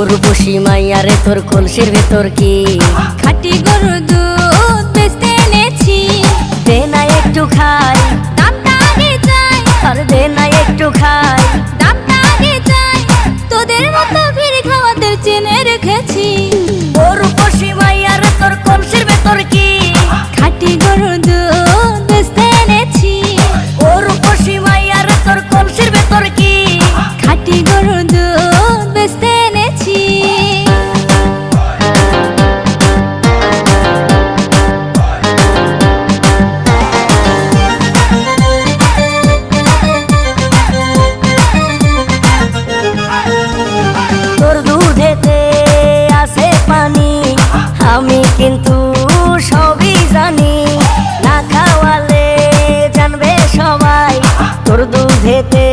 রূপসী মাইয়ারে তোর কলসির ভেতর কি খাঁটি গরুর দুধ বেচতে এনেছি। দে না একটু খাই, দামটা আগে চাই, আর দে না একটু খাই। দামটা আগে চাই, তোদের মতো ভিড় খাওয়াদের চেনে রেখেছি। ও রূপসী মাইয়ারে তোর কলসির ভেতর কি খাঁটি গরুর দুধ বেচতে এনেছি। ও রূপসী মাইয়ারে তোর কলসির ভেতর কি খাঁটি গরুর দুধ বেচতে এনেছি। তোর দুধেতে আছে পানি, আমি কিন্তু সবই জানি। না খাওয়ালে জানবে সবাই তোর দুধেতে